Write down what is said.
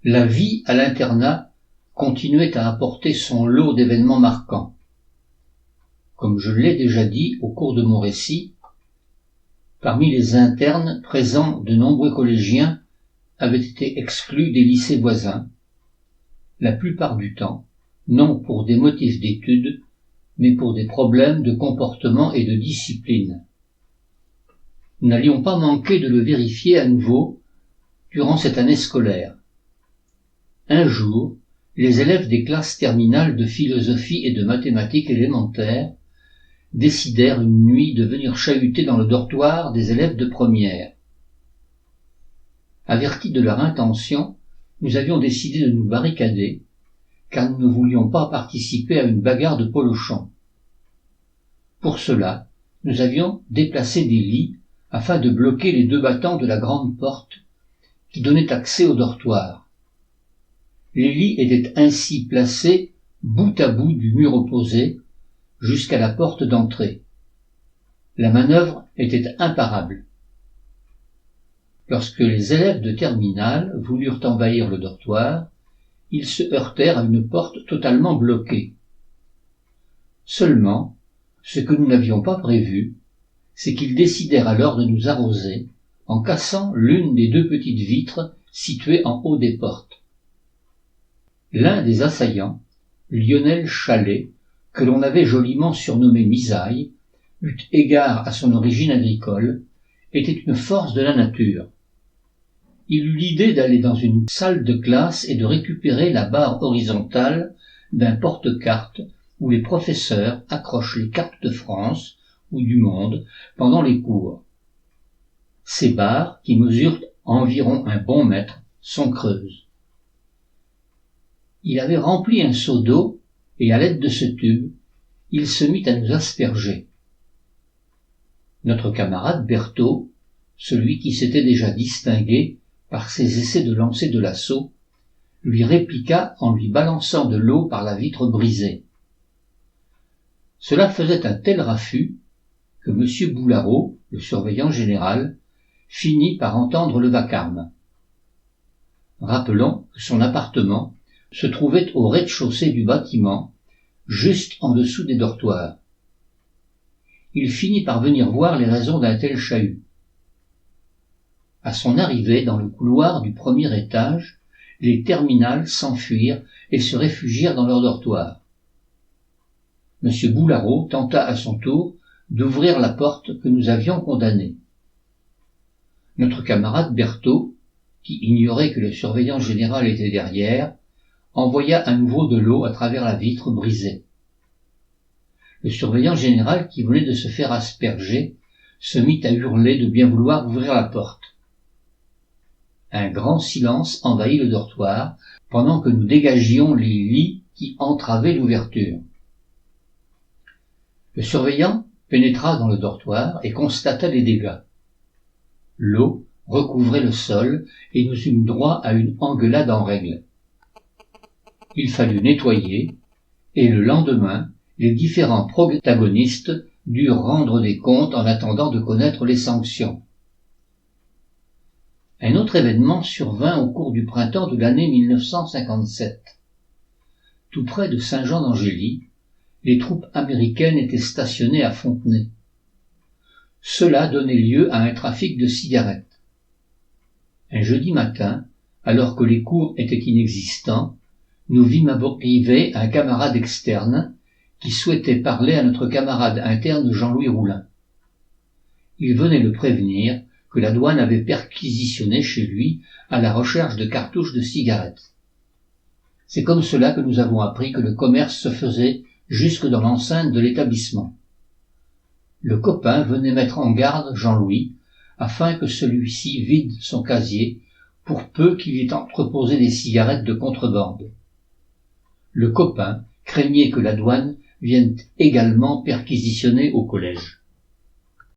La vie à l'internat continuait à apporter son lot d'événements marquants. Comme je l'ai déjà dit au cours de mon récit, parmi les internes présents, de nombreux collégiens avaient été exclus des lycées voisins, la plupart du temps, non pour des motifs d'études, mais pour des problèmes de comportement et de discipline. Nous n'allions pas manquer de le vérifier à nouveau durant cette année scolaire. Un jour, les élèves des classes terminales de philosophie et de mathématiques élémentaires décidèrent une nuit de venir chahuter dans le dortoir des élèves de première. Avertis de leur intention, nous avions décidé de nous barricader, car nous ne voulions pas participer à une bagarre de polochons. Pour cela, nous avions déplacé des lits afin de bloquer les 2 battants de la grande porte qui donnait accès au dortoir. Les lits étaient ainsi placés bout à bout du mur opposé jusqu'à la porte d'entrée. La manœuvre était imparable. Lorsque les élèves de terminale voulurent envahir le dortoir, ils se heurtèrent à une porte totalement bloquée. Seulement, ce que nous n'avions pas prévu, c'est qu'ils décidèrent alors de nous arroser en cassant l'une des 2 petites vitres situées en haut des portes. L'un des assaillants, Lionel Chalais, que l'on avait joliment surnommé Misaille, eut égard à son origine agricole, était une force de la nature. Il eut l'idée d'aller dans une salle de classe et de récupérer la barre horizontale d'un porte-cartes où les professeurs accrochent les cartes de France ou du monde pendant les cours. Ces barres, qui mesurent environ un bon mètre, sont creuses. Il avait rempli un seau d'eau et à l'aide de ce tube, il se mit à nous asperger. Notre camarade Berthaud, celui qui s'était déjà distingué par ses essais de lancer de l'assaut, lui répliqua en lui balançant de l'eau par la vitre brisée. Cela faisait un tel raffut que M. Boulareau, le surveillant général, finit par entendre le vacarme. Rappelons que son appartement se trouvait au rez-de-chaussée du bâtiment, juste en dessous des dortoirs. Il finit par venir voir les raisons d'un tel chahut. À son arrivée dans le couloir du premier étage, les terminales s'enfuirent et se réfugièrent dans leur dortoir. M. Boulareau tenta à son tour d'ouvrir la porte que nous avions condamnée. Notre camarade Berthaud, qui ignorait que le surveillant général était derrière, envoya à nouveau de l'eau à travers la vitre brisée. Le surveillant général, qui venait de se faire asperger, se mit à hurler de bien vouloir ouvrir la porte. Un grand silence envahit le dortoir pendant que nous dégagions les lits qui entravaient l'ouverture. Le surveillant pénétra dans le dortoir et constata les dégâts. L'eau recouvrait le sol et nous eûmes droit à une engueulade en règle. Il fallut nettoyer et le lendemain, les différents protagonistes durent rendre des comptes en attendant de connaître les sanctions. Un autre événement survint au cours du printemps de l'année 1957. Tout près de Saint-Jean-d'Angély, les troupes américaines étaient stationnées à Fontenay. Cela donnait lieu à un trafic de cigarettes. Un jeudi matin, alors que les cours étaient inexistants, nous vîmes arriver un camarade externe qui souhaitait parler à notre camarade interne Jean-Louis Roulin. Il venait le prévenir que la douane avait perquisitionné chez lui à la recherche de cartouches de cigarettes. C'est comme cela que nous avons appris que le commerce se faisait jusque dans l'enceinte de l'établissement. Le copain venait mettre en garde Jean-Louis afin que celui-ci vide son casier pour peu qu'il ait entreposé des cigarettes de contrebande. Le copain craignait que la douane vienne également perquisitionner au collège.